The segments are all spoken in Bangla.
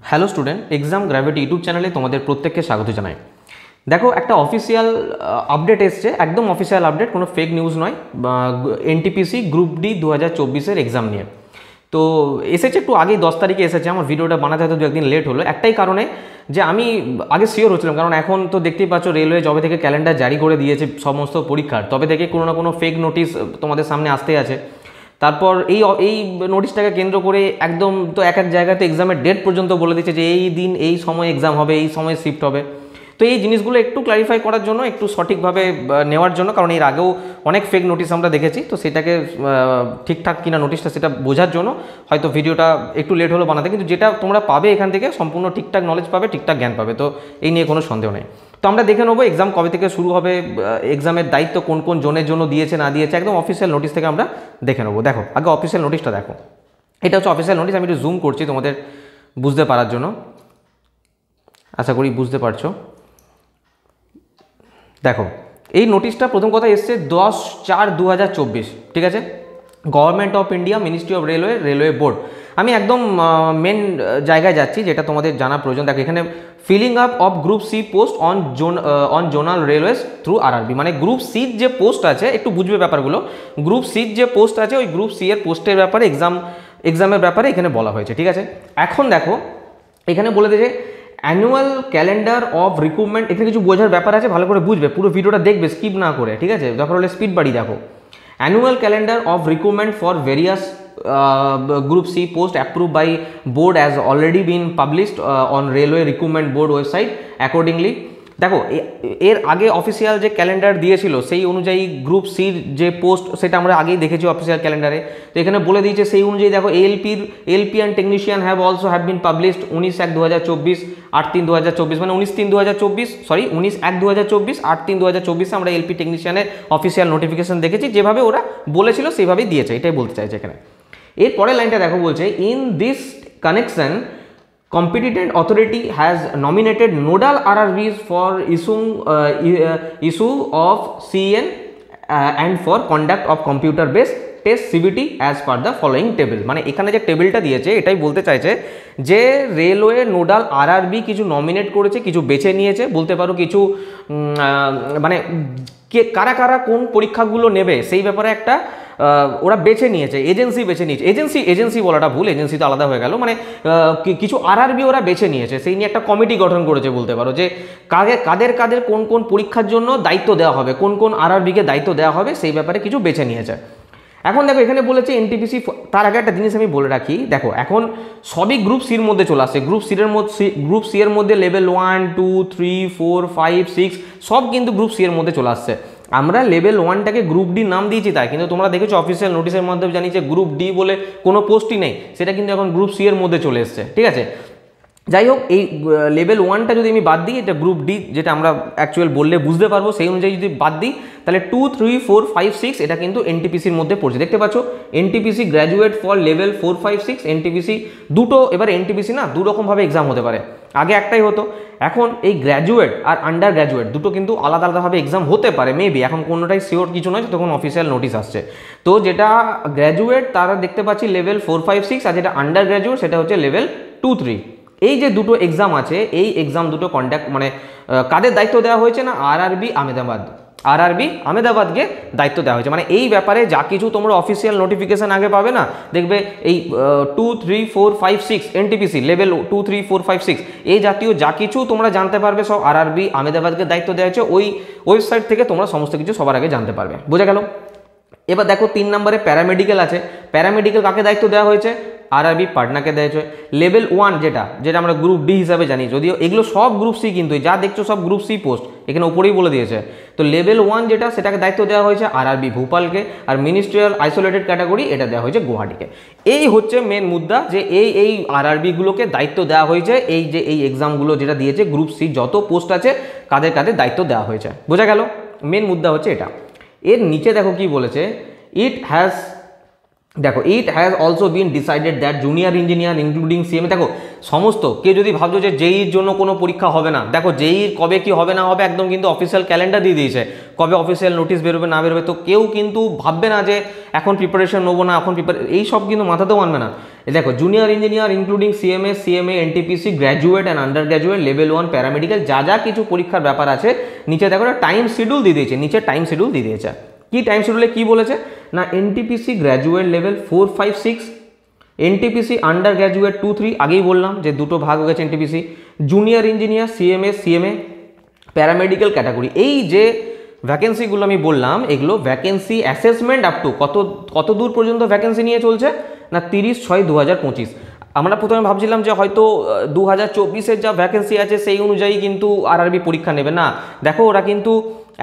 Hello student, exam gravity YouTube চ্যানেলে তোমাদের প্রত্যেককে স্বাগত জানাই। দেখো, একটা অফিসিয়াল আপডেট এসছে, একদম অফিসিয়াল আপডেট, কোনো ফেক নিউজ নয়। এনটিপিসি গ্রুপ ডি 2024-এর এক্সাম নিয়ে তো এসেছে, একটু আগেই 10 তারিখে এসেছে। আমার ভিডিওটা বানাতে হয়তো দু একদিন লেট হলো, একটাই কারণে যে আমি আগে শিওর হচ্ছিলাম, কারণ এখন তো দেখতেই পাচ্ছ রেলওয়ে যবে থেকে ক্যালেন্ডার জারি করে দিয়েছে সমস্ত পরীক্ষার, তবে থেকে কোনো না কোনো ফেক নোটিশ তোমাদের সামনে আসতে আছে। তারপর এই নোটিশটাকে কেন্দ্র করে একদম তো এক এক জায়গাতে এক্সামের ডেট পর্যন্ত বলে দিচ্ছে যে এই দিন এই সময় এক্সাম হবে, এই সময় শিফট হবে। তো এই জিনিসগুলো একটু ক্লারিফাই করার জন্য, একটু সঠিকভাবে নেওয়ার জন্য, কারণ এর আগেও অনেক ফেক নোটিশ আমরা দেখেছি, তো সেটাকে ঠিকঠাক কিনা নোটিশটা সেটা বোঝার জন্য হয়তো ভিডিওটা একটু লেট হলো বানাতে, কিন্তু যেটা তোমরা পাবে এখান থেকে সম্পূর্ণ ঠিকঠাক নলেজ পাবে, ঠিকঠাক জ্ঞান পাবে, তো এই নিয়ে কোনো সন্দেহ নেই। তো আমরা দেখে নেবো এক্সাম কবে থেকে শুরু হবে, এক্সামের দায়িত্ব কোন কোন জোনের জন্য দিয়েছে না দিয়েছে, একদম অফিসিয়াল নোটিশ থেকে আমরা দেখে নেবো। দেখো, আগে অফিসিয়াল নোটিশটা দেখো। এটা হচ্ছে অফিসিয়াল নোটিশ, আমি একটু জুম করছি তোমাদের বুঝতে পারার জন্য, আশা করি বুঝতে পারছো। দেখো, এই নোটিশটা প্রথম কথা এসছে 10/4/2024, ঠিক আছে। Government of India, ministry of railway, railway board. আমি একদম মেন জায়গায় যাচ্ছি, যেটা তোমাদের জানা প্রয়োজন। দেখো, এখানে filling up of group C post on zonal railways through RRB, মানে গ্রুপ সির যে পোস্ট আছে, একটু বুঝবে ব্যাপারগুলো। গ্রুপ সির যে পোস্ট আছে, ওই গ্রুপ সি এর পোস্টের ব্যাপারে এক্সামের ব্যাপারে এখানে বলা হয়েছে, ঠিক আছে। এখন দেখো, এখানে বলে দিয়েছে অ্যানুয়াল ক্যালেন্ডার অফ রিক্রুটমেন্ট। এখানে কিছু বোঝার ব্যাপার আছে, ভালো করে বুঝবে, পুরো ভিডিওটা দেখবে, স্কিপ না করে, ঠিক আছে। দরকার হলে স্পিড বাড়ি দেখো। Annual calendar of recruitment for various group C post approved by board as already been published on railway recruitment board website accordingly. দেখো, এর আগে অফিসিয়াল যে ক্যালেন্ডার দিয়েছিল সেই অনুযায়ী গ্রুপ সির যে পোস্ট, সেটা আমরা আগেই দেখেছি অফিসিয়াল ক্যালেন্ডারে। তো এখানে বলে দিয়েছে সেই অনুযায়ী দেখো, LP and technician have also have been published 19/1/2024, 8/3/2024, মানে 19/3/2024, সরি 19/1/2024, 8/3/2024 আমরা এলপি টেকনিশিয়ানের অফিসিয়াল নোটিফিকেশন দেখেছি, যেভাবে ওরা বলেছিল সেইভাবেই দিয়েছে, এটাই বলতে চাইছে এখানে। এর পরের লাইনটা দেখো, বলছে in this connection competent authority has nominated nodal RRBs for issue of CN and for conduct of computer based test CBT as per the following table. মানে এখানে যে টেবিলটা দিয়েছে এটাই বলতে চাইছে যে রেলওয়ে নোডাল আরআরবি কিছু নমিনেট করেছে, কিছু বেছে নিয়েছে, বলতে পারো কিছু মানে কারা কারা কোন পরীক্ষাগুলো নেবে সেই ব্যাপারে একটা ওরা বেছে নিয়েছে, এজেন্সি বেছে নিয়েছে। এজেন্সি বলাটা ভুল, এজেন্সি তো আলাদা হয়ে গেল, মানে কিছু আরআরবি ওরা বেছে নিয়েছে, সেই নিয়ে একটা কমিটি গঠন করেছে, বলতে পারো যে কাদের কোন কোন পরীক্ষার জন্য দায়িত্ব দেওয়া হবে, কোন কোন আরআরবিকে দায়িত্ব দেওয়া হবে, সেই ব্যাপারে কিছু বেছে নিয়েছে। এখন দেখো, এখানে বলেছে এনটিপিসি। তার আগে একটা জিনিস আমি বলে রাখি, দেখো এখন সবই গ্রুপ সির মধ্যে চলে আসছে। গ্রুপ সি এর মধ্যে লেভেল 1, 2, 3, 4, 5, 6 সব কিন্তু গ্রুপ সি এর মধ্যে চলে আসছে। আমরা লেভেল 1টাকে গ্রুপ ডি নাম দিয়েছি তাই, কিন্তু তোমরা দেখেছো অফিসিয়াল নোটিশের মধ্যে জানি যে গ্রুপ ডি বলে কোনো পোস্টই নেই, সেটা কিন্তু এখন গ্রুপ সি এর মধ্যে চলে এসছে, ঠিক আছে। যাই হোক, এই লেভেল 1টা যদি আমি বাদ দিই, এটা গ্রুপ ডি যেটা আমরা অ্যাকচুয়াল বললে বুঝতে পারবো, সেই অনুযায়ী যদি বাদ দিই, তাহলে 2, 3, 4, 5, 6 এটা কিন্তু এনটিপিসির মধ্যে পড়ছে। দেখতে পাচ্ছ NTPC graduate for level 4, 5, 6 NTPC দুটো। এবার এনটিপিসি না দুরকমভাবে এক্সাম হতে পারে, আগে একটাই হতো, এখন এই গ্র্যাজুয়েট আর আন্ডার গ্র্যাজুয়েট দুটো কিন্তু আলাদা আলাদাভাবে এক্সাম হতে পারে মেবি, এখন কোনোটাই শিওর কিছু নয়, তখন অফিসিয়াল নোটিশ আসছে। তো যেটা গ্র্যাজুয়েট তারা দেখতে পাচ্ছি লেভেল 4, 5, 6, আর যেটা আন্ডার গ্র্যাজুয়েট সেটা হচ্ছে লেভেল 2, 3। এই যে দুটো এক্সাম আছে, এই এক্সাম দুটো কন্ডাক্ট মানে কাদের দায়িত্ব দেওয়া হয়েছে না, আরআরবি আহমেদাবাদকে দায়িত্ব দেওয়া হয়েছে। মানে এই ব্যাপারে যা কিছু তোমরা অফিসিয়াল নোটিফিকেশন আগে পাবে না, দেখবে এই 2, 3, 4, 5, 6 এনটিপিসি লেভেল 2, 3, 4, 5, 6 এই জাতীয় যা কিছু তোমরা জানতে পারবে, সব আরআরবি আহমেদাবাদকে দায়িত্ব দেওয়া হয়েছে। ওই ওয়েবসাইট থেকে তোমরা সমস্ত কিছু সবার আগে জানতে পারবে, বোঝা গেল। এবার দেখো 3 নম্বরে প্যারামেডিক্যাল আছে। প্যারামেডিক্যাল কাকে দায়িত্ব দেওয়া হয়েছে, আরআরবি পাটনাকে দেওয়া হয়েছে। লেভেল 1 যেটা আমরা গ্রুপ ডি হিসাবে জানি, যদিও এগুলো সব গ্রুপ সি, কিন্তু যা দেখছো সব গ্রুপ সি পোস্ট, এখানে উপরেই বলে দিয়েছে। তো লেভেল 1 যেটা, সেটাকে দায়িত্ব দেওয়া হয়েছে আরআরবি ভোপালকে, আর মিনিস্ট্রিয়াল আইসোলেটেড ক্যাটাগরি এটা দেওয়া হয়েছে গুয়াহাটিকে। এই হচ্ছে মেন মুদ্রা, যে এই আরআরবিগুলোকে দায়িত্ব দেওয়া হয়েছে, এই যে এই এক্সামগুলো যেটা দিয়েছে গ্রুপ সি যত পোস্ট আছে কাদের কাদের দায়িত্ব দেওয়া হয়েছে, বোঝা গেল। মেন মুদ্রা হচ্ছে এটা। এর নিচে দেখো কি বলেছে, it has also been decided that junior engineer including CMA. দেখো সমস্ত কেউ যদি ভাবছো যে জেইর জন্য কোনো পরীক্ষা হবে না, দেখো জেইর কবে কি হবে না হবে একদম কিন্তু অফিসিয়াল ক্যালেন্ডার দিয়ে দিয়েছে, কবে অফিসিয়াল নোটিশ বেরোবে না বেরোবে। তো কেউ কিন্তু ভাববে না যে এখন প্রিপারেশন নেবো না, এখন এই সব কিন্তু মাথাতেও আনবে না। দেখো junior engineer including CMS, CMA, NTPC, graduate and under graduate, level 1 paramedical, যা যা কিছু পরীক্ষার ব্যাপার আছে নিচে দেখো একটা টাইম শিডিউল দিয়ে দিয়েছে, নিচে টাইম শিডিউল দিয়ে দিয়েছে। কি টাইম শিডিউলে কি বলেছে না, NTPC graduate level 4, 5, 6, NTPC under graduate 2, 3, আগেই বললাম যে দুটো ভাগ হয়ে গেছে NTPC, junior engineer, CMS, CMA, paramedical category. এই যে ভ্যাকেন্সিগুলো আমি বললাম এগুলো ভ্যাকেন্সি অ্যাসেসমেন্ট আপ টু কত দূর পর্যন্ত ভ্যাকেন্সি নিয়ে চলছে না 30/6/2025। আমরা প্রথমে ভাবছিলাম যে হয়তো 2024-এর যা ভ্যাকেন্সি আছে সেই অনুযায়ী কিন্তু আরআরবি পরীক্ষা নেবে না, দেখো ওরা কিন্তু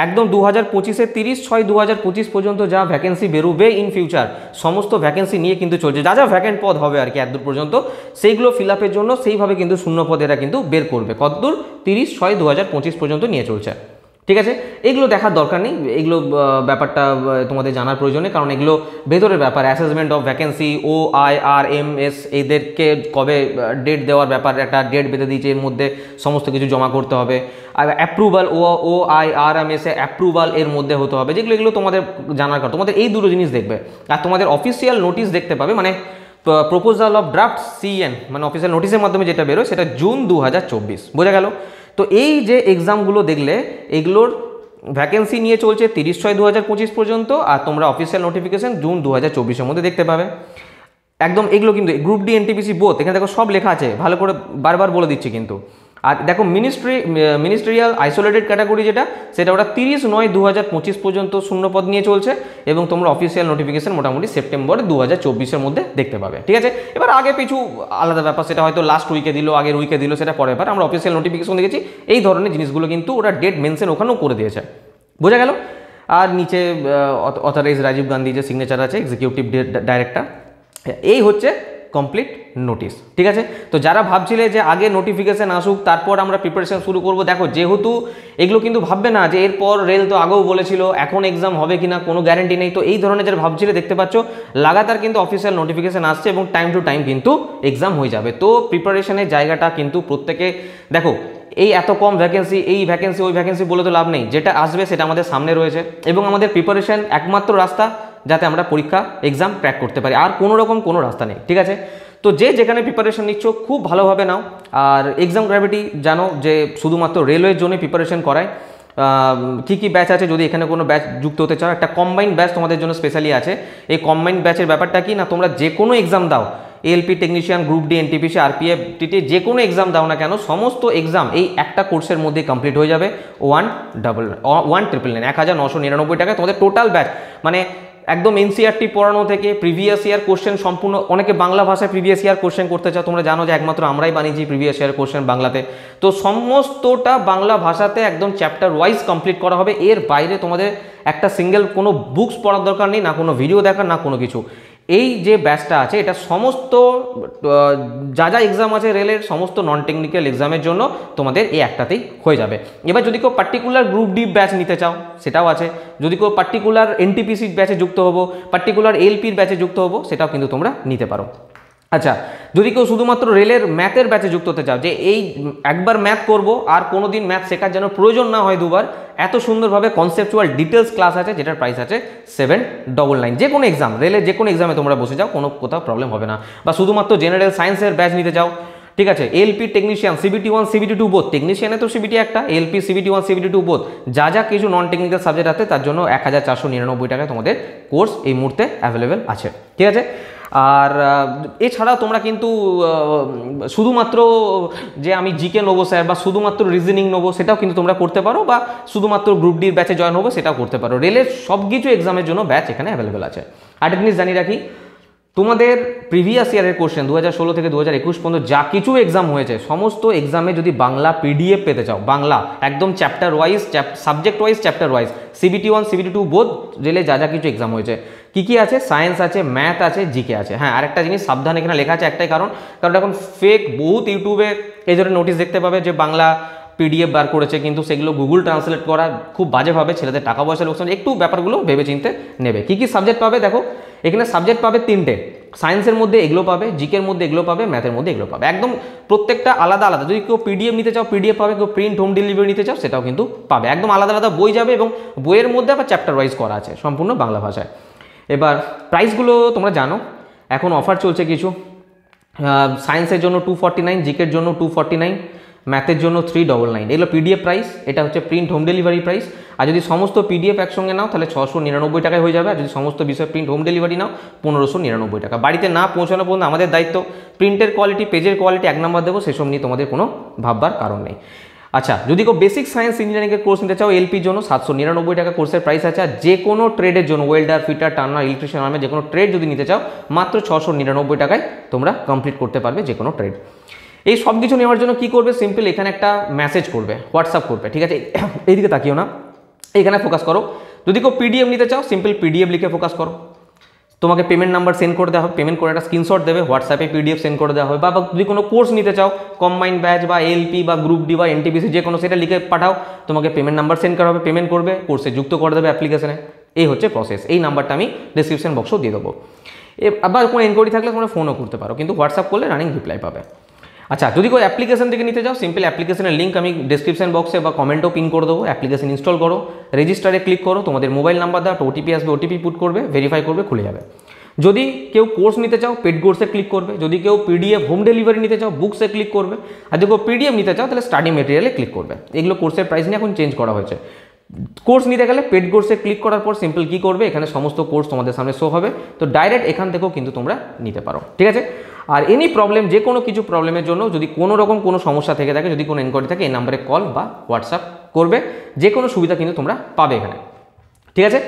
একদম 2025-এর 30/6/2025 পর্যন্ত যা ভ্যাকেন্সি বেরোবে ইন ফিউচার সমস্ত ভ্যাকেন্সি নিয়ে কিন্তু চলছে, যা যা ভ্যাকেন্ট পদ হবে আর কি এতদূর পর্যন্ত সেইগুলো ফিল আপের জন্য সেইভাবে কিন্তু শূন্য পদ এরা কিন্তু বের করবে, কতদূর 30/6/2025 পর্যন্ত নিয়ে চলছে। ঠিক আছে, এগুলো দেখার দরকার নেই, এগুলো ব্যাপারটা তোমাদের জানার প্রয়োজন নেই, কারণ এগুলো ভেতরের ব্যাপার। অ্যাসেসমেন্ট অফ ভ্যাকেন্সি, OIRMS এদেরকে কবে ডেট দেওয়ার ব্যাপার, একটা ডেট বেঁধে দিয়েছে, এর মধ্যে সমস্ত কিছু জমা করতে হবে। আর অ্যাপ্রুভাল OIRMS অ্যাপ্রুভাল এর মধ্যে হতে হবে, যেগুলো এগুলো তোমাদের জানার কথা। তোমাদের এই দুটো জিনিস দেখবে, আর তোমাদের অফিসিয়াল নোটিশ দেখতে পাবে, মানে প্রপোজাল অফ ড্রাফট CN, মানে অফিসিয়াল নোটিশের মাধ্যমে যেটা বেরোয় সেটা জুন 2024, বোঝা গেল। তো এই যে এক্সামগুলো দেখলে এগুলোর ভ্যাকেন্সি নিয়ে চলছে 30/6/2025 পর্যন্ত, আর তোমরা অফিসিয়াল নোটিফিকেশন জুন 2024-এর মধ্যে দেখতে পাবে একদম। এগুলো কিন্তু গ্রুপ ডি এনটিপিসি বোথ, এখানে দেখো সব লেখা আছে, ভালো করে বারবার বলে দিচ্ছি কিন্তু। আর দেখো মিনিস্ট্রিয়াল আইসোলেটেড ক্যাটাগরি যেটা, সেটা ওটা 30/9/2025 পর্যন্ত শূন্যপদ নিয়ে চলছে, এবং তোমরা অফিসিয়াল নোটিফিকেশন মোটামুটি সেপ্টেম্বর 2024-এর মধ্যে দেখতে পাবে। ঠিক আছে, এবার আগে পিছু আলাদা ব্যাপার, সেটা হয়তো লাস্ট উইকে দিল, আগের উইকে দিল, সেটা পরের বার। আমরা অফিসিয়াল নোটিফিকেশন দেখেছি, এই ধরনের জিনিসগুলো কিন্তু ওরা ডেট মেনশন ওখানেও করে দিয়েছে, বোঝা গেল। আর নিচে অথরাইজ রাজীব গান্ধী যে সিগনেচার আছে, এক্সিকিউটিভ ডাইরেক্টর, এই হচ্ছে কমপ্লিট নোটিশ। ঠিক আছে, তো যারা ভাবছিলে যে আগে নোটিফিকেশান আসুক তারপর আমরা প্রিপারেশন শুরু করব, দেখো যেহেতু এগুলো কিন্তু ভাববে না যে এরপর রেল তো আগেও বলেছিল এখন এক্সাম হবে কিনা কোনো গ্যারেন্টি নেই। তো এই ধরনের যারা ভাবছিলে, দেখতে পাচ্ছ লাগাতার কিন্তু অফিসিয়াল নোটিফিকেশান আসছে এবং টাইম টু টাইম কিন্তু এক্সাম হয়ে যাবে। তো প্রিপারেশনের জায়গাটা কিন্তু প্রত্যেকে দেখো, এই এত কম ভ্যাকেন্সি, এই ভ্যাকেন্সি ওই ভ্যাকেন্সি বলে তো লাভ নেই, যেটা আসবে সেটা আমাদের সামনে রয়েছে, এবং আমাদের প্রিপারেশন একমাত্র রাস্তা যাতে আমরা পরীক্ষা এক্সাম ক্র্যাক করতে পারি, আর কোনো রকম কোনো রাস্তা নেই। ঠিক আছে, তো যে যেখানে প্রিপারেশন নিচ্ছ খুব ভালোভাবে নাও। আর এক্সাম গ্র্যাভিটি জানো যে শুধুমাত্র রেলওয়ের জন্য প্রিপারেশন করায়। কী কী ব্যাচ আছে, যদি এখানে কোনো ব্যাচ যুক্ত হতে চাও, একটা কম্বাইন্ড ব্যাচ তোমাদের জন্য স্পেশালি আছে। এই কম্বাইন্ড ব্যাচের ব্যাপারটা কি না, তোমরা যে কোনো এক্সাম দাও, ALP technician, group D, NTPC, RPF, TT, যে কোনো এক্সাম দাও না কেন, সমস্ত এক্সাম এই একটা কোর্সের মধ্যে কমপ্লিট হয়ে যাবে 1999 টাকায় তোমাদের টোটাল ব্যাচ। মানে একদম এনসিআরটি পড়ানো থেকে প্রিভিয়াস ইয়ার কোশ্চেন সম্পূর্ণ, অনেকে বাংলা ভাষায় প্রিভিয়াস ইয়ার কোশ্চেন করতে চাও, তোমরা জানো যে একমাত্র আমরাই বানিয়েছি প্রিভিয়াস ইয়ার কোশ্চেন বাংলাতে। তো সমস্তটা বাংলা ভাষাতে একদম চ্যাপ্টার ওয়াইজ কমপ্লিট করা হবে। এর বাইরে তোমাদের একটা সিঙ্গেল কোনো বুকস পড়ার দরকার নেই, না কোনো ভিডিও দেখার, না কোনো কিছু। এই যে ব্যাচটা আছে এটা সমস্ত যা যা এক্সাম আছে রেলের সমস্ত নন টেকনিক্যাল এক্সামের জন্য তোমাদের এই একটাতেই হয়ে যাবে। এবার যদি কেউ পার্টিকুলার গ্রুপ ডি ব্যাচ নিতে চাও সেটাও আছে, যদি কেউ পার্টিকুলার এনটিপিসি ব্যাচে যুক্ত হবো, পার্টিকুলার এলপির ব্যাচে যুক্ত হবো, সেটাও কিন্তু তোমরা নিতে পারো। আচ্ছা, যদি কেউ শুধুমাত্র রেলের ম্যাথের ব্যাচে যুক্ত হতে চাও, যে এই একবার ম্যাথ করব আর কোনো দিন ম্যাথ শেখার যেন প্রয়োজন না হয় দুবার, এত সুন্দরভাবে কনসেপচুয়াল ডিটেলস ক্লাস আছে যেটার প্রাইস আছে 799। যে কোনো এক্সাম, রেলের যে কোনো এক্সামে তোমরা বসে যাও, কোনো কোথাও প্রবলেম হবে না। বা শুধুমাত্র জেনারেল সায়েন্সের ব্যাচ নিতে চাও, ঠিক আছে, LP technician, CBT 1 CBT 2 both, টেকনিশিয়ানে তো CBT একটা, এলপি CBT 1 CBT 2 বোথ, যা যা কিছু নন টেকনিক্যাল সাবজেক্ট আছে তার জন্য 1499 টাকায় তোমাদের কোর্স এই মুহূর্তে অ্যাভেলেবেল আছে। ঠিক আছে, আর এছাড়াও তোমরা কিন্তু শুধুমাত্র যে আমি জিকে নেবো স্যার, বা শুধুমাত্র রিজনিং নেবো, সেটাও কিন্তু তোমরা করতে পারো, বা শুধুমাত্র গ্রুপ ডির ব্যাচে জয়েন হবো সেটাও করতে পারো। রেলের সব কিছু এক্সামের জন্য ব্যাচ এখানে অ্যাভেলেবেল আছে। আর জিনিস জানিয়ে রাখি, তোমাদের প্রিভিয়াস ইয়ারের কোশ্চেন 2016 থেকে 2021 পর্যন্ত যা কিছু এক্সাম হয়েছে, সমস্ত এক্সামে যদি বাংলা PDF পেতে চাও, বাংলা একদম chapter wise, subject wise, chapter wise, CBT 1 CBT 2 বোধ রেলে যা যা কিছু এক্সাম হয়েছে, কী কী আছে, সায়েন্স আছে, ম্যাথ আছে, জিকে আছে। হ্যাঁ, আরেকটা জিনিস সাবধান, এখানে লেখা আছে একটাই কারণ এখন ফেক বহুত ইউটিউবে এই ধরনের নোটিশ দেখতে পাবে যে বাংলা পিডিএফ বার করেছে, কিন্তু সেগুলো গুগল ট্রান্সলেট করা খুব বাজেভাবে, ছেলেদের টাকা পয়সা লোকসান, একটু ব্যাপারগুলো ভেবেচিন্তে নেবে। কী কী সাবজেক্ট পাবে দেখো, এখানে সাবজেক্ট পাবে 3টে, সায়েন্সের মধ্যে এগুলো পাবে, জিকের মধ্যে এগুলো পাবে, ম্যাথের মধ্যে এগুলো পাবে, একদম প্রত্যেকটা আলাদা আলাদা। যদি কেউ পিডিএফ নিতে চাও পিডিএফ পাবে, কেউ প্রিন্ট হোম ডেলিভারি নিতে চাও সেটাও কিন্তু পাবে, একদম আলাদা আলাদা বই যাবে, এবং বইয়ের মধ্যে আবার চ্যাপ্টার ওয়াইজ করা আছে সম্পূর্ণ বাংলা ভাষায়। এবার প্রাইসগুলো তোমরা জানো, এখন অফার চলছে কিছু, সায়েন্সের জন্য 249, জিকের জন্য 249, ম্যাথের জন্য 399, এগুলো পিডিএফ প্রাইস, এটা হচ্ছে প্রিন্ট হোম ডেলিভারি প্রাইস। আর যদি সমস্ত পিডিএফ একসঙ্গে নাও তাহলে 699 টাকায় হয়ে যাবে, আর যদি সমস্ত বিষয় প্রিন্ট হোম ডেলিভারি নাও 1599 টাকা। বাড়িতে না পৌঁছানো পর্যন্ত আমাদের দায়িত্ব, প্রিন্টের কোয়ালিটি, পেজের কোয়ালিটি 1 নম্বর দেবো, সেসব নিয়ে তোমাদের কোনো ভাববার কারণ নেই। আচ্ছা, যদি কেউ বেসিক সায়েন্স ইঞ্জিনিয়ারিংয়ের কোর্স নিতে চাও এলপির জন্য 799 টাকা কোর্সের প্রাইস আছে। আর যে কোনো ট্রেডের জন্য, ওয়েল্ডার, ফিটার, টার্নার, ইলেকট্রিশিয়ান, আর্মে যে কোনো ট্রেড যদি নিতে চাও মাত্র 699 টাকায় তোমরা কমপ্লিট করতে পারবে যে কোনো ট্রেড। এই সব কিছু নেওয়ার জন্য কি করবে, সিম্পল এখানে একটা মেসেজ করবে, হোয়াটসঅ্যাপ করবে, ঠিক আছে? এইদিকে তাকিও না, এইখানে ফোকাস করো। যদি কেউ পিডিএফ নিতে চাও সিম্পল পিডিএফ লিখে ফোকাস করো, তোমাকে পেমেন্ট নাম্বার সেন্ড করে দেওয়া হবে, পেমেন্ট করে একটা স্ক্রিনশট দেবে, হোয়াটসঅ্যাপে পিডিএফ সেন্ড করে দেওয়া হবে। বা যদি কোনো কোর্স নিতে চাও, কম্বাইন্ড ব্যাচ বা এলপি বা গ্রুপ ডি বা এনটিপিসি যে কোনো, সেটা লিখে পাঠাও, তোমাকে পেমেন্ট নাম্বার সেন্ড করা হবে, পেমেন্ট করবে, কোর্সে যুক্ত করে দেবে অ্যাপ্লিকেশনে। এই হচ্ছে প্রসেস। এই নাম্বারটা আমি ডিসক্রিপশন বক্সও দিয়ে দেবো। আবার কোনো এনকোয়ারি থাকলে তোমরা ফোনও করতে পারো, কিন্তু হোয়াটসঅ্যাপ করলে রানিং রিপ্লাই পাবে। আচ্ছা, যদি কোনো অ্যাপ্লিকেশন থেকে নিতে চাও সিম্পল অ্যাপ্লিকেশনের লিঙ্ক আমি ডিসক্রিপশন বক্সে বা কমেন্টও পিন করে দেবো। অ্যাপ্লিকেশন ইনস্টল করো, রেজিস্টারে ক্লিক করো, তোমাদের মোবাইল নাম্বার দাও, ওটিপি আসবে, ওটিপি পুট করবে, ভেরিফাই করবে, খুলে যাবে। যদি কেউ কোর্স নিতে চাও পেড কোর্সে ক্লিক করবে, যদি কেউ পিডিএফ হোম ডেলিভারি নিতে চাও বুকসে ক্লিক করবে, আর যদি কেউ পিডিএফ নিতে চাও তাহলে স্টাডি মেটেরিয়ালে ক্লিক করবে। এগুলো কোর্সের প্রাইস নিয়ে এখন চেঞ্জ করা হয়েছে। কোর্স নিতে গেলে পেড কোর্সে ক্লিক করার পর সিম্পল কী করবে, এখানে সমস্ত কোর্স তোমাদের সামনে শো হবে, তো ডাইরেক্ট এখান থেকেও কিন্তু তোমরা নিতে পারো, ঠিক আছে? আর এনি প্রবলেম, যে কোনো কিছু প্রবলেমের জন্য যদি কোনো রকম কোনো সমস্যা থেকে থাকে, যদি কোনো এনকোয়ারি থাকে, এই নাম্বারে কল বা হোয়াটসঅ্যাপ করবে, যে কোনো সুবিধা কিন্তু তোমরা পাবে এখানে, ঠিক আছে?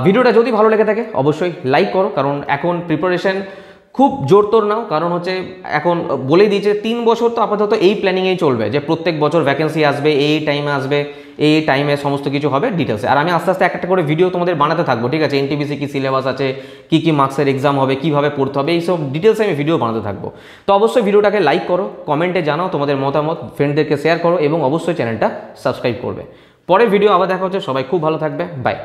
ভিডিওটা যদি ভালো লেগে থাকে অবশ্যই লাইক করো, কারণ এখন প্রিপারেশন খুব জোর তোর নাও, কারণ হচ্ছে এখন বলেই দিয়েছে 3 বছর তো আপাতত এই প্ল্যানিংয়েই চলবে, যে প্রত্যেক বছর ভ্যাকেন্সি আসবে, এই টাইমে আসবে, এই টাইমে সমস্ত কিছু হবে ডিটেলসে। আর আমি আস্তে আস্তে একটা করে ভিডিও তোমাদের বানাতে থাকবো, ঠিক আছে? এনটিপিসি কী সিলেবাস আছে, কী কী মার্কসের এক্সাম হবে, কীভাবে পড়তে হবে, এইসব ডিটেলসে আমি ভিডিও বানাতে থাকবো। তো অবশ্যই ভিডিওটাকে লাইক করো, কমেন্টে জানাও তোমাদের মতামত, ফ্রেন্ডদেরকে শেয়ার করো, এবং অবশ্যই চ্যানেলটা সাবস্ক্রাইব করবে। পরের ভিডিও আবার দেখা হচ্ছে, সবাই খুব ভালো থাকবে, বাই।